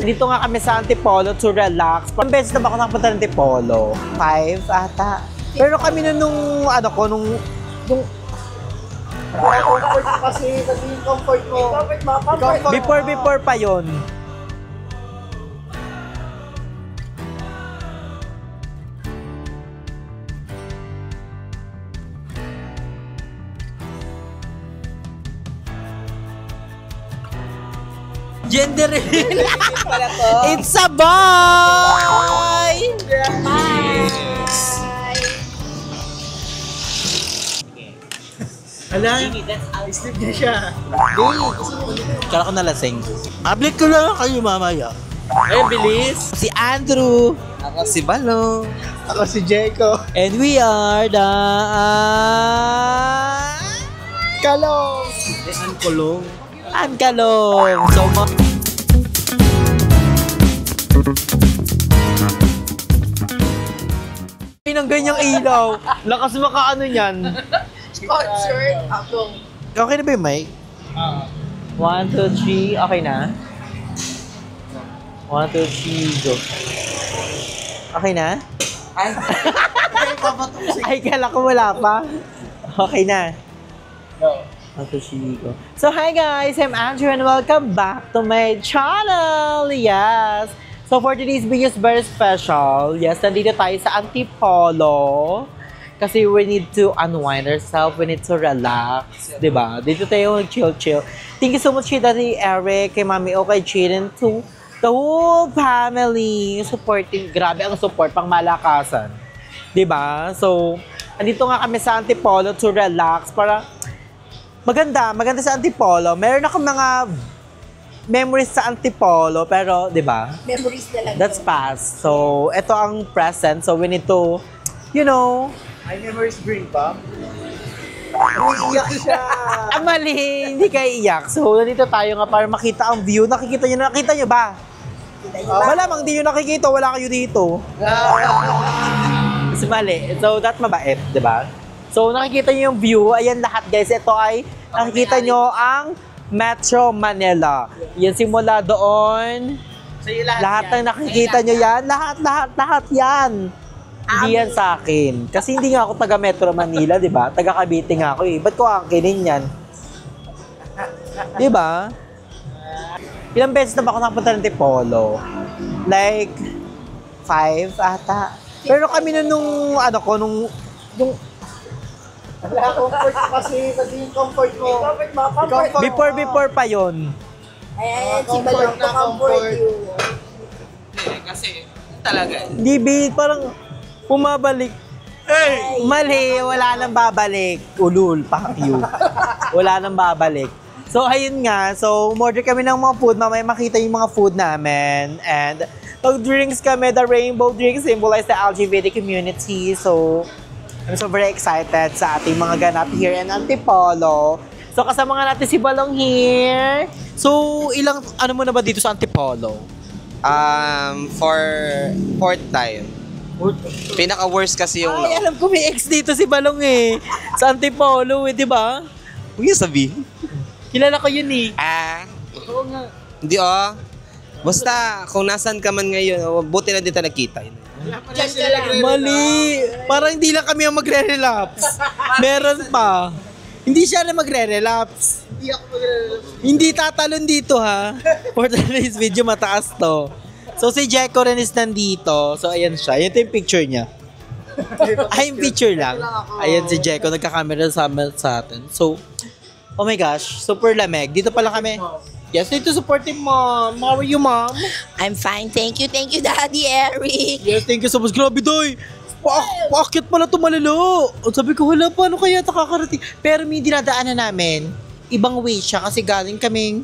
Dito nga kami sa Antipolo to relax. Pang beses na ba ako nakapunta ng Antipolo? 5 ata. Pero kami nung Comfort kasi comfort mo. Before pa yon. Gender reveal. It's a boy! Ala, sleep na siya. Kala ko nalasing. Update ko lang kayo mamaya. Ay, bilis. Si Andrew. Ako si Balong. Ako si Jeko. And we are the... Kalong! Ankulong. Angkalong. So, ng ganyang ilaw. Lakas makaano yan. Concert ako. Okay na ba yung mic? 1, 2, 3. Okay na? 1, 2, 3, go. Okay na? Ay, kala ko wala pa. Okay na. Go. 1, 2, 3, go. So, hi guys! I'm Andrew and welcome back to my channel! Yes! So, for today's video is very special. Yes, nandito tayo sa Antipolo. Kasi we need to unwind ourselves, we need to relax, di ba? Dito tayo chill-chill. Thank you so much kay Daddy Eric, kay Mami O, kay Jaden, to the whole family. Supporting, grabe ang support, pang malakasan. Di ba? So, andito nga kami sa Antipolo to relax para maganda sa Antipolo. Meron ako mga memories sa Antipolo, pero di ba? Memories na lang. That's past. So, ito ang present. So, we need to, you know, Ay, memories bring pa. Umiiyak siya. mali, hindi kayo iyak. So, nandito tayo nga para makita ang view. Nakikita nyo ba? Malamang hindi nyo nakikita, wala kayo dito. Mas mali. So, that mabait, di ba? So, nakikita nyo yung view. Ayan lahat, guys. Ito ay, nakikita nyo ang Metro Manila. Yan, simula doon. So, Lahat ng nakikita nyo yan. Lahat yan. Hindi yan sa akin. Kasi hindi nga ako taga Metro Manila, di ba? Taga Cavite nga ako eh. Ba't ko angkinin yan? Di ba? Ilang beses na ba ako nakapunta ng Antipolo? Like, 5 ata. Pero kami nung Wala, comfort kasi comfort mo. before pa yon. Ay, si Balong to comfort you. Kasi talaga. Hindi, parang pumabalik. Hey! Mali, wala nang babalik. Ulul, pakyu. Wala nang babalik. So, ayun nga. So, umorder kami ng mga food. Mamaya makita yung mga food namin. And, pag-drinks kami, the rainbow drinks symbolize the LGBT community. So, I'm so very excited sa ating mga ganap here in Antipolo. So, kasama nga natin si Balong here. So, ano mo na ba dito sa Antipolo? For fourth time. Pinaka-worst kasi yung... Ay, alam ko may ex dito si Balong eh. Sa Antipolo eh, di ba? Huwag niyo sabihin. Kilala ko yun eh. Oo nga. Hindi Basta, kung nasan ka man ngayon, buti na dito nagkita. Diyan ka lang. Mali. Parang hindi lang kami ang magre-relapse. Meron pa. Hindi siya na magre-relapse. Hindi ako mag-relapse. Hindi tatalon dito ha. For today's video, mataas to. So si Jeko rin is nandito. So ayan siya. Ito yung picture niya. Ay, yung picture lang. Ayan si Jeko. Nagka-camera sa atin. So, oh my gosh. Super lamig. Dito pala kami. Yes, dito supportive mom. How are you, mom? I'm fine. Thank you, Daddy Eric. Yes, thank you so much. Grabe, doy. Paakit pala ito malalo. Sabi ko, hala, paano kaya ito kakarating? Pero may dinadaanan namin. Ibang way siya kasi galing kaming...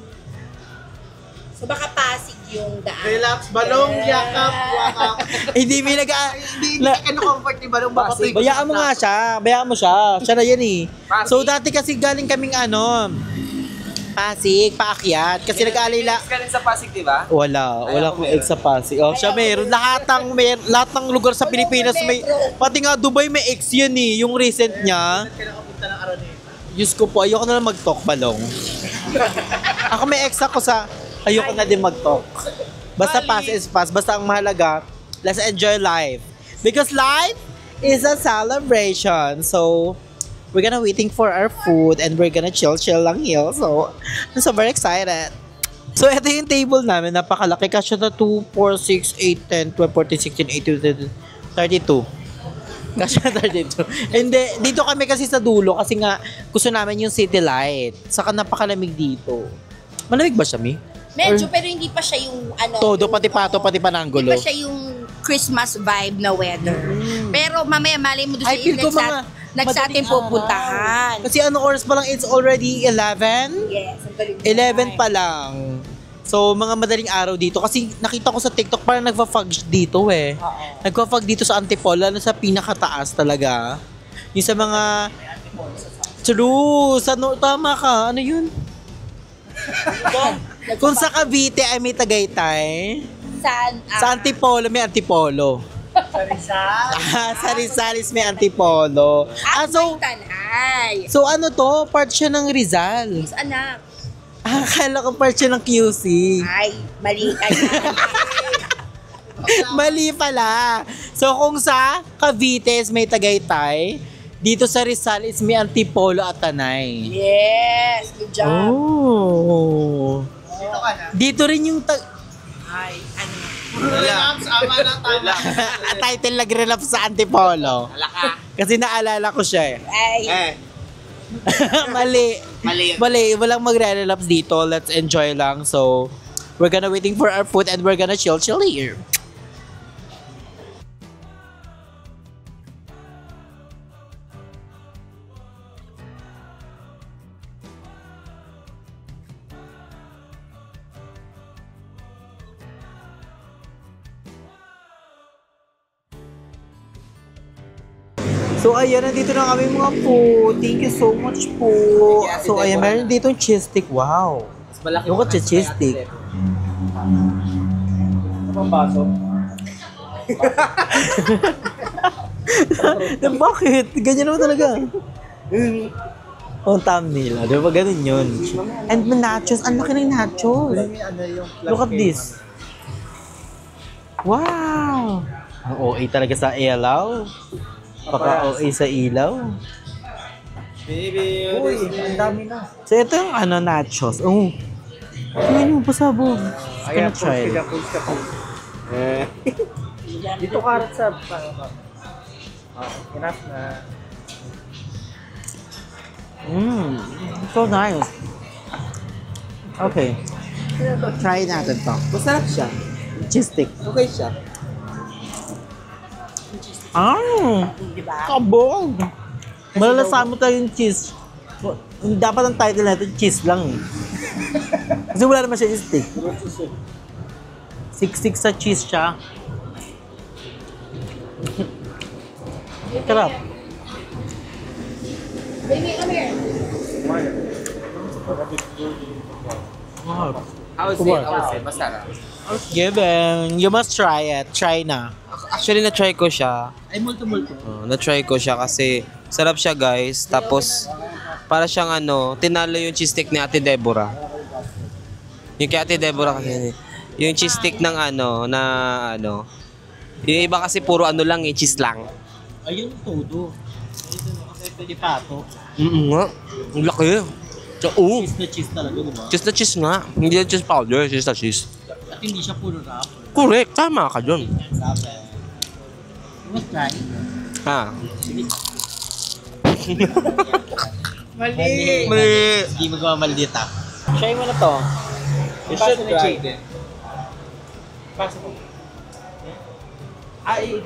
So baka Pasig yung daan. Relax, Balong, yakap, wakap. Hindi may Hindi ka na-comfort ni Balong baka tuloy. Bayaan mo nga siya. Bayaan mo siya. Siya na yan eh. So dati kasi galing kaming Pasig, paakyat. Kasi nag-aalila. Ka rin sa Pasig, di ba? Wala akong ex sa Pasig. Oh, siya meron. Lahat ng lugar sa Pilipinas may, pati nga Dubai may ex yan eh. Yung recent niya. Kinakapunta ng Araneta. Diyos ko po, ayoko na lang mag-talk Balong. Ako may ex ako sa Ayoko na din mag-talk. Basta pass is pass. Basta ang mahalaga, let's enjoy life. Because life is a celebration. So, we're gonna waiting for our food and we're gonna chill lang here. So, I'm so very excited. So, ito yung table namin. Napakalaki. Kasya na 2, 4, 6, 8, 10, 12, 14, 16, 18, 32. Kasya 32. Hindi, dito kami kasi sa dulo kasi nga gusto namin yung city light. Saka napakalamig dito. Malamig ba siya, Mi? Medyo, pero hindi pa siya yung ano. Todo, pati pato, pati pananggulo. Hindi pa siya yung Christmas vibe na weather. Pero mamaya, malay mo doon sa I feel ko mga next atin madaling araw. pupuntahan. Kasi anong oras pa lang? It's already 11? Yes, ang galing. 11 pa lang. So, mga madaling araw dito. Kasi nakita ko sa TikTok, parang nagpa-fog dito eh. Nagpa-fog dito sa Antipolo, lalo sa pinakataas talaga. Yung sa mga... True! Tama ka. Ano yun? Kung sa Cavite ay may Tagaytay, Saan? sa Antipolo may Antipolo. Sa Rizal. Sa Rizal is may Antipolo. So, Tanay. So ano to? Part siya ng Rizal. Yes, anak. Akala ko part siya ng QC. Ay, mali ka yan. Mali pala. So kung sa Cavite is may Tagaytay, dito sa Rizal is may Antipolo at Tanay. Yes, good job. Oh. Dito ka na. Dito rin yung Ay, ano? Relapse, ama na tama. title nag-relapse sa Antipolo. Kasi naalala ko siya eh. Ay, Mali. Mali. Mali. Walang magre-relapse dito. Let's enjoy lang. So, we're gonna waiting for our food and we're gonna chill here. So, ayan, nandito na kami mga po. Thank you so much po. So, ayan, meron dito yung cheese stick. Wow. Yung kotse cheese stick. Ano baso? Bakit? Ganyan naman talaga. Oh, thumbnail. Di ba ganun yun? And nachos. Ang laki ng nachos. Look at this. Wow. Ang OA talaga sa ilaw. Paka OA sa ilaw. Baby, uy, ang dami na. So, ito yung nachos. Oh. Tingnan mo, pasabog. Gonna try it. Dito karat sa... enough na. So nice. Okay. Try natin to. Masarap siya. Cheese stick. Okay siya. di ba? Kabog! Malalasa mo tayo yung cheese. Dapat ang title natin, cheese lang. Kasi wala naman siya yung stick. Siksik sa cheese siya. Sarap. Baby, come here. I would say, masarap. Given. You must try it. Try na. Actually, na-try ko siya. Ay, multo-multo. Na-try ko siya kasi sarap siya, guys. Tapos, para siyang tinalo yung cheese stick ni Ate Deborah. Yung kay Ate Deborah kasi, yung cheese stick ng yung iba kasi puro lang, cheese lang. Ayun, todo. Kasi pwede pato. Nga. Ang laki. Cheese na cheese talaga, diba? Cheese na cheese nga. Hindi na cheese powder, cheese na cheese. At hindi siya puro wrapper. Correct, tama ka dun. Wrapper. You must try. Ha? Mali! Hindi magmamaldita. Try mo na to. You should try it. Pasok mo. Ay.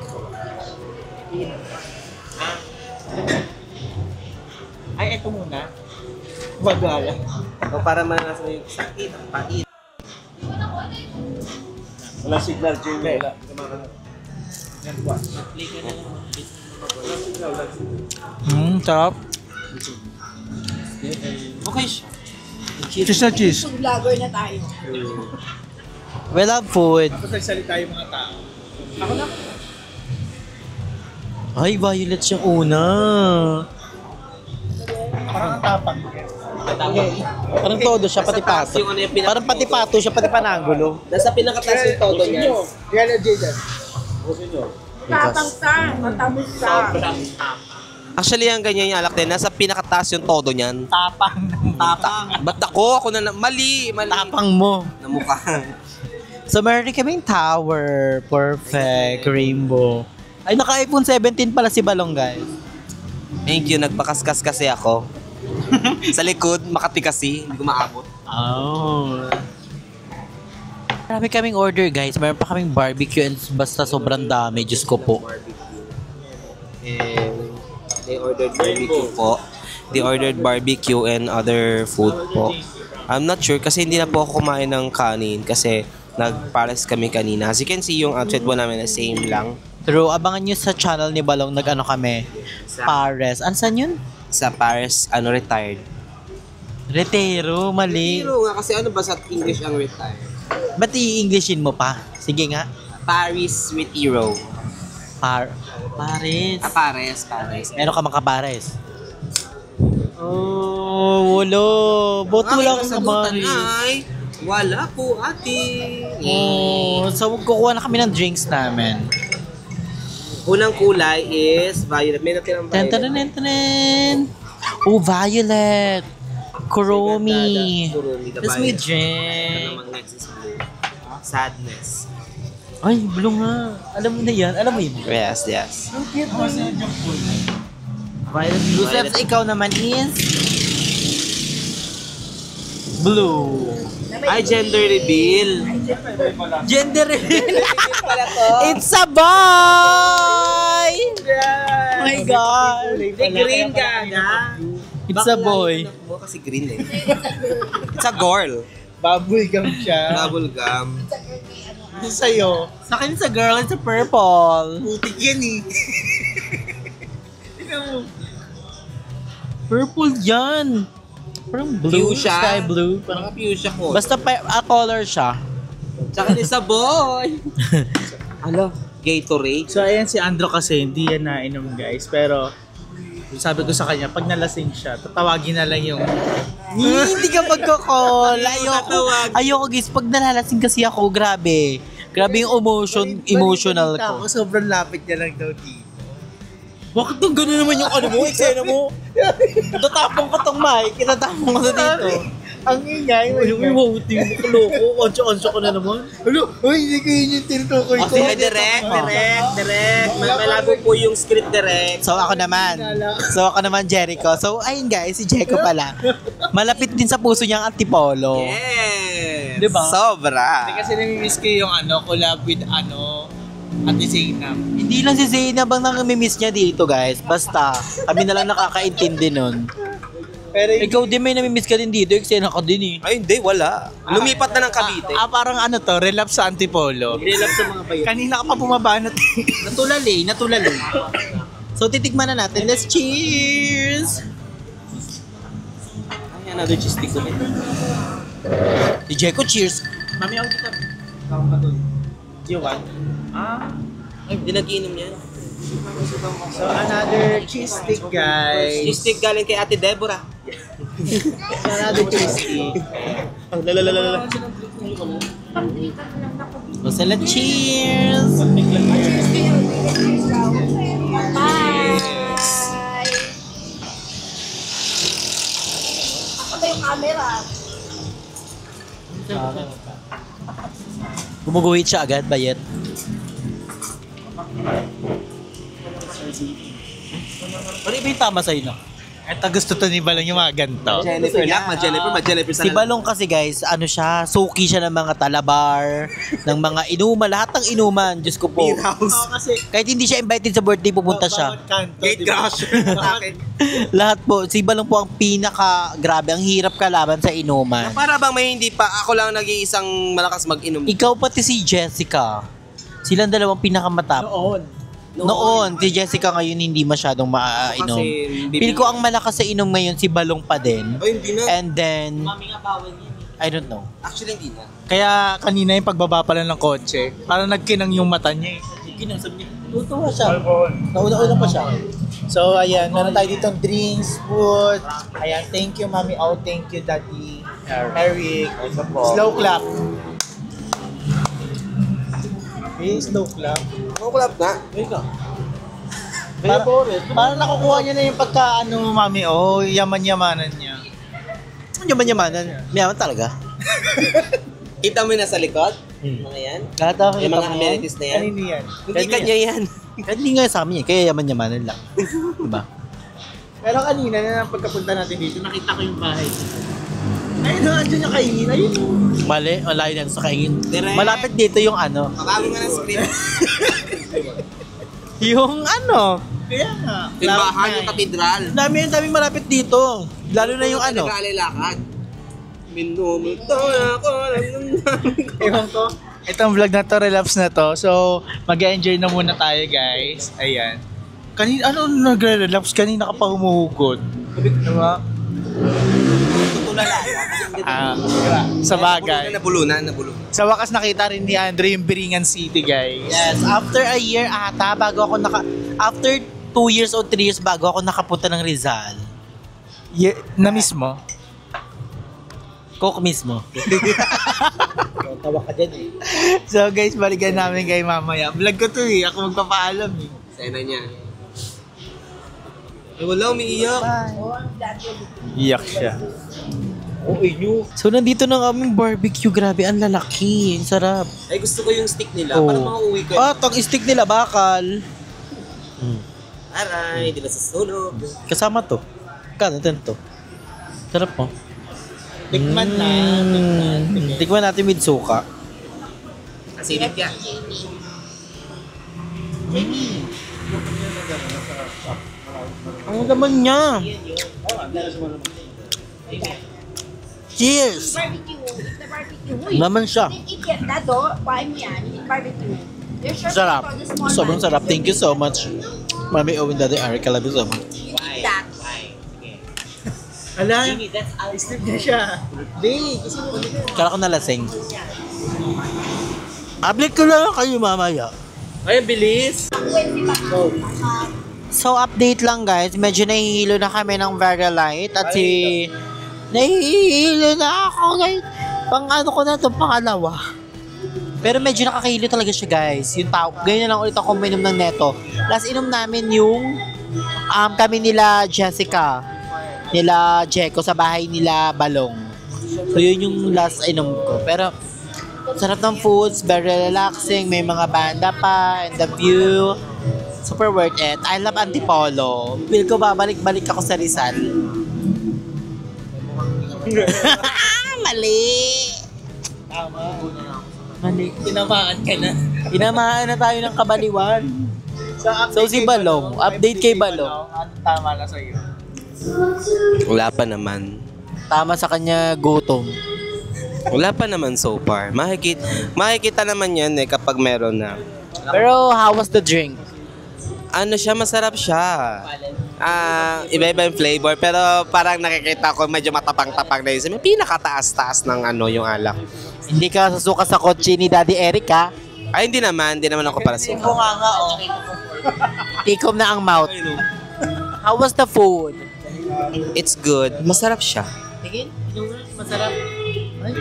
Ay, ito muna. Bagala. O para mananasan yung sakit, pait. Wala signal, Jimmy. Wala. Sarap. Okay siya. Cheese na cheese. Food vlogger na tayo. We love food. Tapos nagsalita yung mga tao. Ay, violet siyang una. Parang ang tapang. Parang todo siya, pati pato. Yung ano yung pinaka- Parang pati pato siya, pati panangulo. Nasa pinakataas yung todo niya. Yan na, Jaden. Busin nyo. Tapang ka, matamis ka. Actually, ang ganyan yung alak din. Nasa pinakataas yung todo niyan. Tapang. Ba't ako? Ako na mali. Tapang mo. Na mukha. So, meron din kaming tower. Perfect. Rainbow. Ay, naka-iPhone 17 pala si Balong, guys. Thank you. Nagpakaskas kasi ako. Sa likod, Makati kasi. Hindi ko maabot. Oh. Marami kaming order, guys. Meron pa kaming barbecue and basta sobrang dami. Diyos ko po. And they ordered barbecue po. They ordered barbecue and other food po. I'm not sure kasi hindi na po ako kumain ng kanin kasi nagpares kami kanina. As you can see, yung outfit po namin na same lang. True, abangan nyo sa channel ni Balong nag-ano kami. Pares. Ansan yun? Sa Paris, retired. Retero, mali. Pero nga, kasi ano ba sa English ang retired? Ba't i-Englishin mo pa? Sige nga. Paris with hero. Pares. Paris. Meron ka makapares. Oh, wala. Boto lang ang kabaris. Ay, wala po, ate. Oh, so kukuha na kami ng drinks namin. Unang kulay is violet. May natirang violet. Tan-tan-tan-tan. Oh, violet. Kuromi. Kuromi, the Tapos may violet. drink. Ano namang next is blue. Sadness. Ay, blue nga. Alam mo na yan. Alam mo yun. Yes. Violet blue. Violet. Tapos ikaw naman is blue. Ay, gender reveal. Gender reveal. It's a boy! Oh my God. Hindi, green ka na. It's a boy. Kasi green eh. It's a girl. Bubble gum siya. Bubble gum. Ito sa'yo. Sa akin, it's a girl. It's a purple. Putik yan eh. Tingnan mo. Purple yan. Parang blue. Fuchsia. Sky blue. Parang fuchsia ko. Basta color siya. Tsaka is a boy. Ano? Gatorade. So ayan si Andro kasi hindi yan nainom guys. Pero sabi ko sa kanya, pag nalasing siya, tatawagin na lang yung Hindi ka magkakol. Tatawag. Ayoko guys. Pag nalalasing kasi ako, grabe. Grabe yung emotional ko. Sobrang lapit niya lang daw dito. Bakit nung gano'n naman yung ano mo, eksena mo? Tatapong ka tong mic, itatapong ka na dito. Ang ingay. Uy, mauti mo kaloko. Onso-onso ko na naman. Hindi ko yun yung tinutukoy ko. Okay, direct. Malabo po yung script direct. So ako naman, Jericho. So ayun guys, si Jericho pala. Malapit din sa puso niya ang Antipolo. Yes! Diba? Sobra! Kasi namimiss ko yung collab with Ate Zainab. Hindi lang si Zainab ang namimiss niya dito guys. Basta, kami na lang nakakaintindi nun. Pero Ikaw din may namimiss ka din dito, eksena ka din eh. Ay, hindi, wala. Lumipat na ng Cavite. parang relapse sa Antipolo. Relapse sa mga bayo. Kanina ka pa bumabanat. Natulali. So titikman na natin. Let's cheers! Ay, another cheese stick ulit. Si Jericho, cheers! Mami, ang kita. Tawag ka doon. Jiwan. Ay, hindi nag-iinom yan. So, another cheese stick, guys. Cheese stick galing kay Ate Deborah. Another cheese stick. So let's cheers! Gumuguhit siya agad, bayet. Ano ba yung tama sa'yo na? Ito gusto to ni Balong yung mga ganito. Jennifer lang, ma-Jennifer Si Balong kasi guys, ano siya, suki siya ng mga talabar, ng mga inuman, lahat ng inuman, Diyos ko po. Kasi Kahit hindi siya invited sa birthday, pupunta siya. Gate crash. Lahat po, si Balong po ang pinaka-grabe, ang hirap kalaban sa inuman. Para bang may hindi pa, ako lang nag-iisang malakas mag-inom. Ikaw pati si Jessica, silang dalawang pinakamatap. Noon, si Jessica ngayon hindi masyadong inom. Feel ko ang malakas sa inom ngayon si Balong pa din. Ay, hindi na. And then, I don't know. Actually, hindi na. Kaya kanina yung pagbaba pala ng kotse, parang nagkinang yung mata niya eh. Ginasam niya. Tutuwa siya. Nauna-una pa siya. So, ayan, meron tayo ditong drinks, food. Ayan, thank you, Mami. Oh, thank you, Daddy. Eric. Slow clap. Okay, slow clap. Slow clap nga. Parang nakukuha niya na yung pagka, Mami. Oh, yaman-yamanan niya. Yaman-yamanan. Mayaman talaga. Kita mo na sa likod? Mga yan? Lahat ako Yung mga amenities na yan? Kanino yan? Hindi kanya yan. Hindi nga sa amin yan, kaya yaman-yamanan lang. Diba? Pero kanina na pagkapunta natin dito, nakita ko yung bahay. Ayun, andyan yung kaingin. Ayun. Mali, malayo na sa kaingin. Direct. Malapit dito yung Pabago nga ng script. yung Kaya nga. Timbahan yung katedral. daming malapit dito. Lalo na yung Nag-aalilakad. Minumulto ako. Ewan ko. Itong vlog na to, relapse na to. So, mag-enjoy na muna tayo, guys. Ayan. Ano nagre-relapse? Kanina ka pa humuhugot. Diba? Tutulala. Sa bagay. Nabulunan. Sa wakas nakita rin ni Andre yung Biringan City, guys. Yes, after a year ata, after 2 years o 3 years bago ako nakapunta ng Rizal. Na-miss mo? Coke mismo. Tawa ka dyan eh. So, guys, balikan namin kay mamaya. Vlog ko to eh. Ako magpapaalam eh. Sena niya. Ay, wala, umiiyak. Iyak siya. So, nandito na aming barbecue. Grabe, ang lalaki. Ang sarap. Ay, gusto ko yung stick nila. Oh. Para makauwi ko. Tong stick nila, bakal. Aray, di na susunog. Kasama to. Natin to. Sarap mo. Tikman na. Tikman natin with suka. Asinit ka. Ang naman niya. Cheers! Naman siya. Sarap. Sobrang sarap. Thank you so much. Mami Owen, Daddy Eric, I love you so much. Ala, sleep na siya. Kala ko nalasing. Update ko lang kayo mamaya. Ay, bilis. So, update lang guys. Medyo nahihilo na kami ng very light. At nahihilo na ako guys. Ko na ito, pangalawa. Pero medyo nakakahilo talaga siya guys. Yung tao, ganyan na lang ulit ako uminom ng neto. Last inom namin yung kami nila Jessica. Nila Jeko sa bahay nila Balong. So, yun yung last inom ko. Pero, sarap ng foods, very relaxing, may mga banda pa, and the view. Super worth it. I love Antipolo. Feel ko babalik-balik ako sa Rizal. Mali! Mali. Tinamaan ka na. Tinamaan na tayo ng kabaliwan. So, si Balong. Update kay Balong. Tama na sa'yo. Wala pa naman. Tama sa kanya, gutom. Wala pa naman so far. Makikita naman yan kapag meron na. Pero, how was the drink? Ano siya, masarap siya. Iba-iba yung flavor. Pero parang nakikita ko medyo matapang-tapang na yun. May pinakataas-taas ng yung alak. Hindi ka sasuka sa kotse ni Daddy Eric, ha? Ay, hindi naman ako para sa Tikom nga, oh. Tikom na ang mouth. How was the food? It's good. Masarap siya. Tingin, masarap. Ay.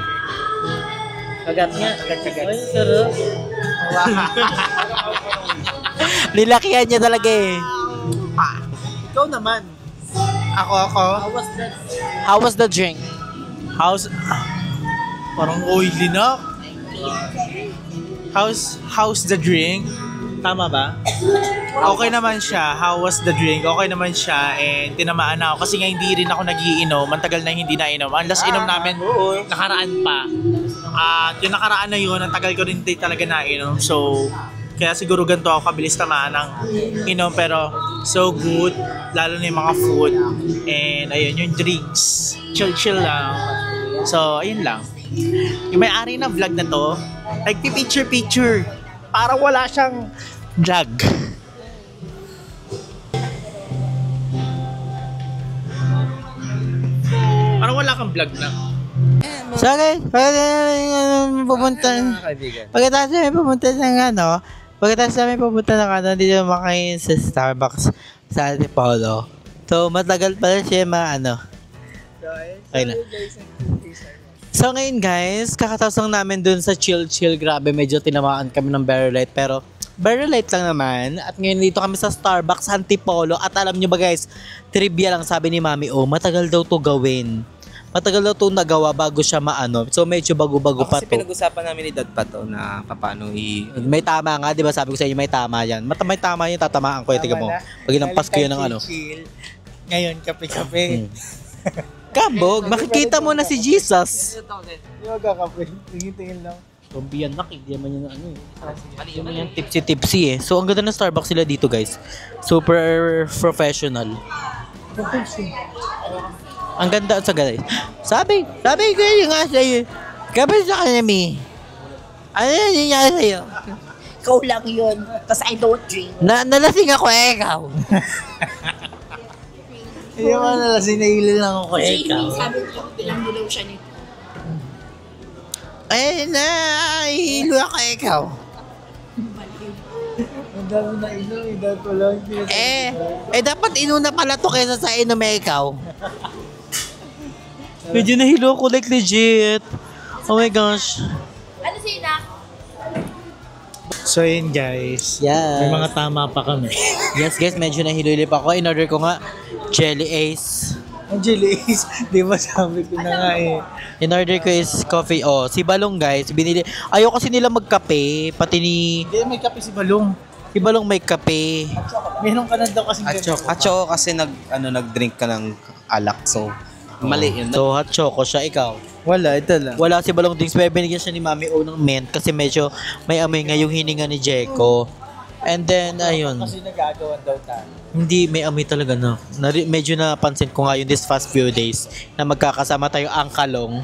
Kagat niya. Kagat. Ay, sarap. Nilakihan niya talaga eh. Ikaw naman. Ako. How was the drink? Parang oily na. How's the drink? Tama ba? Okay naman siya. How was the drink? Okay naman siya. And tinamaan na ako kasi nga hindi rin ako nagiinom. Mantagal na hindi nainom. Ang last inom namin, nakaraan pa. At yung nakaraan na yun, ang tagal ko rin di talaga nainom. So, kaya siguro ganito ako kabilis tamaan ng inom. Pero, so good. Lalo na yung mga food. And ayun, yung drinks. Chill lang. So, ayun lang. Yung may-ari ng vlog na to, nagpi-picture. Para wala siyang drag. Parang wala kang vlog na. So guys, pagkatapos may pumunta ng Pagkatapos namin pupunta na kanan, dito makain sa Starbucks sa Antipolo. So, matagal pala siya Okay na. So ngayon guys, kakatapos lang namin dun sa chill. Grabe, medyo tinamaan kami ng very light. Pero very light lang naman. At ngayon dito kami sa Starbucks Antipolo. At alam nyo ba guys, trivia lang sabi ni Mami, matagal daw to gawin. Matagal daw to nagawa bago siya maano. So medyo bago-bago pa Kasi to. pinag-usapan namin ni Dad pa to na paano May tama nga, di ba sabi ko sa inyo may tama yan. May tama yan, tatamaan ko. Tingnan mo. Pag inampas ko yun ng ano. Ngayon, kape-kape. Kambog, makikita mo na si Jesus. Hindi magkakape. Tingin-tingin lang. Zombie yan, hindi naman yun Hindi naman yan tipsy eh. So, ang ganda ng Starbucks sila dito guys. Super professional. Ang ganda sa guys. Sabi ko yun nga sa'yo. Kapit sa kanya, Mi. Ano yun nga sa'yo? Ikaw lang yun. Because I don't drink. Nalasing ako ikaw. Hindi mo na lasing, nahilil lang ako Jamie, sabi ko, bilang-bilaw siya nito. Hilo ako ikaw. Ang dami na inom, dahil ko lang. Dapat inuna pala to kaysa sa inom ikaw. Medyo nahilo ako like legit. Oh my gosh. Ano siya na? So yun guys, Yes. may mga tama pa kami. Yes guys, medyo nahilo-hilo pa ako. In-order ko nga, Jelly Ace. Ang Julius, di ba sabi ko na nga In-order ko is coffee. Si Balong guys, binili. Ayaw kasi nila magkape. Pati ni... Hindi, may kape si Balong. Si Balong may kape. Meron ka na daw kasing At choco kasi nag-drink ka ng alak. So, mali yun. So, hot choco siya. Ikaw? Wala, ito lang. Wala si Balong drinks. Pero binigyan siya ni Mami O ng mint kasi medyo may amoy nga yung hininga ni Jeko. And then, ayun. Kasi nagagawan daw tayo. Hindi, may amoy talaga na. Medyo napansin ko nga yun this past few days na magkakasama tayo ang kalong.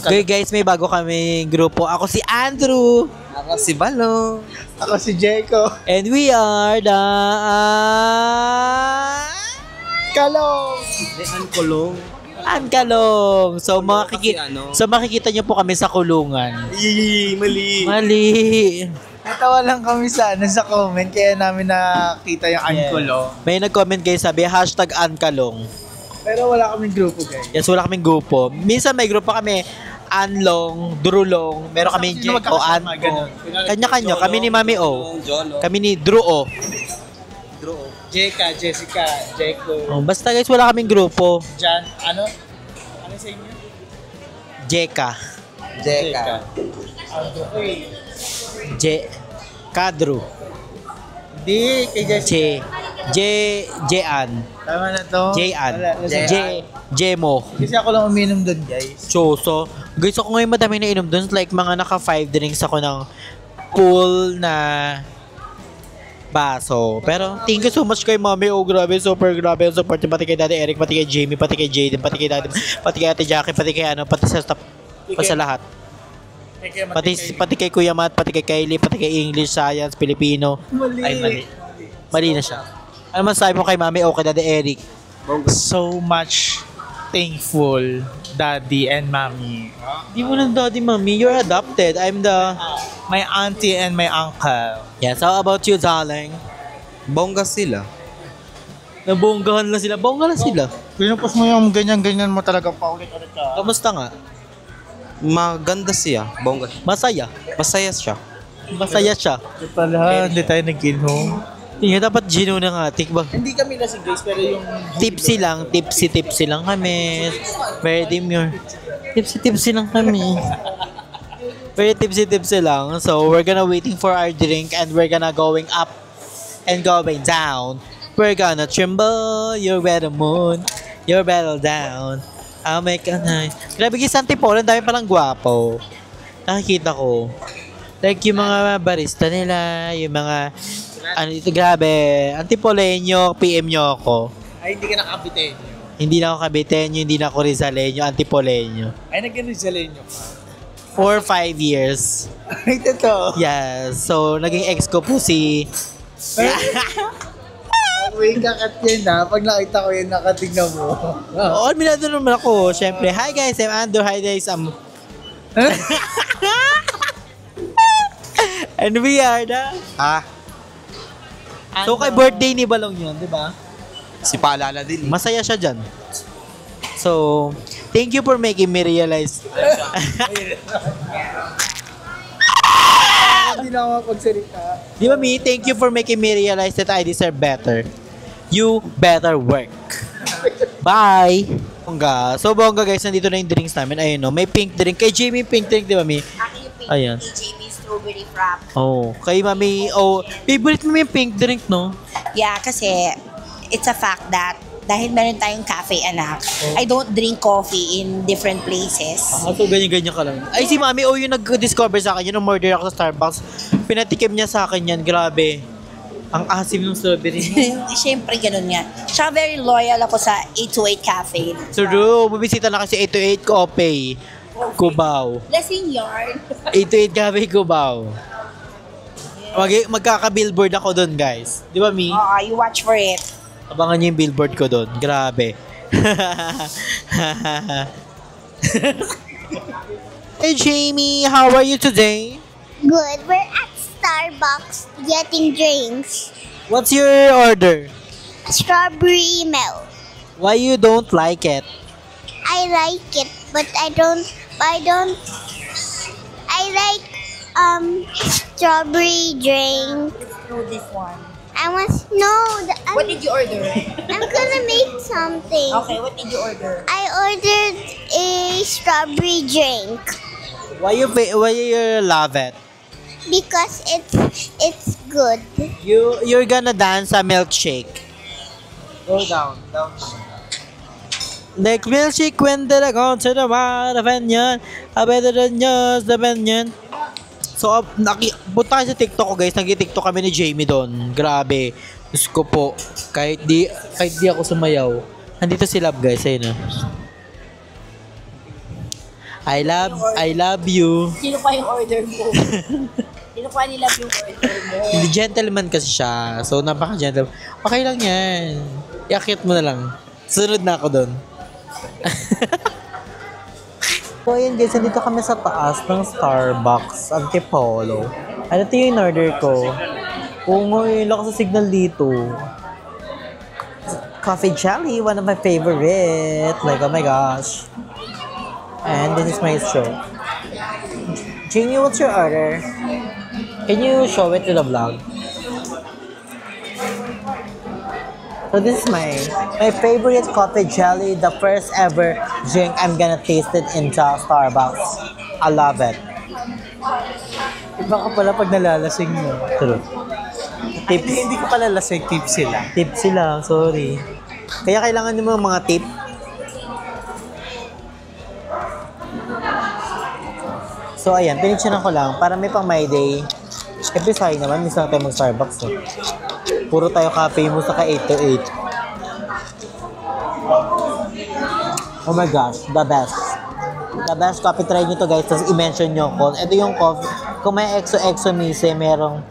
Okay guys, may bago kami grupo. Ako si Andrew. Ako si Balong. Ako si Jeko. And we are the... Kalong! Kulong. Kalong. So, ano? makikita nyo po kami sa kulungan. Mali. Mali. Natawa lang kami sa comment, kaya namin nakita yung Ankulo. May nag-comment guys, sabi, #Ankalong. Pero wala kaming grupo guys. Yes, wala kaming grupo. Minsan may grupo kami, Anlong, Durulong, meron kami Sino Jeko, magkakasama, Anko. ganun? Kanya-kanya, kami ni Mami O. Jolo. Kami ni Drew O. Jeka, Jessica, Jeko, Basta guys, wala kaming grupo. Jan, ano? Ano sa inyo? Jeka. Jeka. Kadru. Hindi, kay Jessica. Jean. Tama na to. Jean. Wala, Jemo. Kasi ako lang uminom doon guys. Choso. Guys, ako ngayon madami na inom doon. Like, mga naka 5 drinks ako ng full na baso. Pero, thank you so much kay Mami. Grabe, super grabe ang support. Pati kay Daddy Eric, pati kay Jamie, pati kay Jaden, pati kay Daddy, pati kay Ate Jackie, pati kay pati sa staff, pati sa lahat. Pati kay Kuya Matt, pati kay Kylie, pati kay English, Science, Filipino. Mali. Mali na siya. Ano masasabi mo kay Mami o kay Daddy Eric? So much thankful, Daddy and Mommy. Di mo ng Daddy, Mami. You're adopted. I'm the... My auntie and my uncle. Yes, how about you, darling? Bongga sila. Nabonggahan na sila. Bongga na sila. Pinupos mo yung ganyan-ganyan mo talaga paulit-ulit ka. Kamusta nga? Maganda siya. Bongga. Masaya. Masaya siya. Masaya siya. Ito pala, hindi tayo nag-inom. Tingnan, dapat Gino na nga. Tikba. Hindi kami lasing guys, pero yung... Tipsy lang. Tipsy lang kami. Very demure. Tipsy lang kami. Very tipsy lang. So, we're gonna waiting for our drink and we're gonna going up and going down. We're gonna tremble. You're better moon. You're better down. I'll make a night. Grabe guys, Antipolo. Ang dami palang gwapo. Nakikita ko. Like yung mga barista nila, yung mga... Ano dito, grabe. Antipoleño, PM nyo ako. Ay, hindi ka nakabitenyo. Hindi na ako Caviteño, hindi na ako Rizaleño, Antipoleño. Ay, nag-Rizaleño ka. 4 5 years. Ay, totoo. Yes. So, naging ex ko po si... Wait, kakat yan ha. Pag nakita ko yan, nakatignan mo. Oo, minado naman ako. Siyempre, hi guys, I'm Andrew. Hi guys, And we are the... So, kay birthday ni Balong yun, di ba? Si Paalala din. Masaya siya dyan. So, thank you for making me realize. Hindi na ako mapagsalita. Di ba, Mi? Thank you for making me realize that I deserve better. You better work. Bye! Bongga. So, bongga guys, nandito na yung drinks namin. Ayun, no? May pink drink. Kay Jamie, pink drink, di ba, Mi? Akin yung pink Ayan. ni Jamie strawberry frap. Oh, kay Mami, favorite mo yung pink drink, no? Yeah, kasi it's a fact that dahil meron tayong cafe, anak, I don't drink coffee in different places. So, ganyan-ganyan ka lang. Ay, si Mami, yung nag-discover sa akin, yung murder ako sa Starbucks. Pinatikim niya sa akin yan, grabe. Ang asim ng strawberry. Siyempre, ganun nga. Siya very loyal ako sa 828 Cafe. True, bubisita na kasi 828 Coffee. Cubao. Lasing yarn. 828 Cafe Cubao. Magkaka-billboard ako doon, guys. Di ba, Mi? Oo, you watch for it. Abangan niyo yung billboard ko doon. Grabe. Hey, Jamie, how are you today? Good. We're at Starbucks getting drinks. What's your order? Strawberry milk. Why you don't like it? I like it, but I like strawberry drink. No, this one. What did you order? I'm gonna make something. Okay, what did you order? I ordered a strawberry drink Why you love it? because it's good. You're gonna dance a milkshake. Go down. Like milkshake when they're going to the water venyan. I better than yours, the venyan. So, punta kayo sa TikTok ko, guys. Nag-TikTok kami ni Jamie doon. Grabe. Diyos ko po. Kahit di ako sumayaw. Nandito si Love, guys. Ayun, I love you. Sino pa yung order mo? Sino pa nila yung order mo? Hindi, gentleman kasi siya. So, napaka-gentleman. Okay lang yan. Iakit mo na lang. Sunod na ako doon. So, ayan guys, nandito kami sa taas ng Starbucks, Antipolo. Ano ito yung in-order ko? Yung lakas sa signal dito. Coffee jelly, one of my favorite. Like, oh my gosh. And this is my show. Jamie, what's your order? Can you show it to the vlog? So this is my favorite coffee jelly, the first ever drink I'm gonna taste it in Starbucks. I love it. Iba ka pala pag nalalasing mo. True. Tips. Hindi ko pala lasing, tip sila. Tip sila, sorry. Kaya kailangan nyo mga tip. So ayan, pinitsyonan ko lang para may pang my day. Siyempre sayang naman, miss lang tayo mag-Starbucks. Eh. Puro tayo cafe mo sa ka-828. Oh my gosh, the best. The best coffee, try nyo to guys. Tapos i-mention nyo ko. Ito yung coffee. Kung may exo mise, merong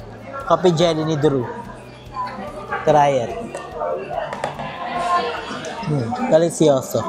coffee jelly ni Drew. Try it. Delicioso.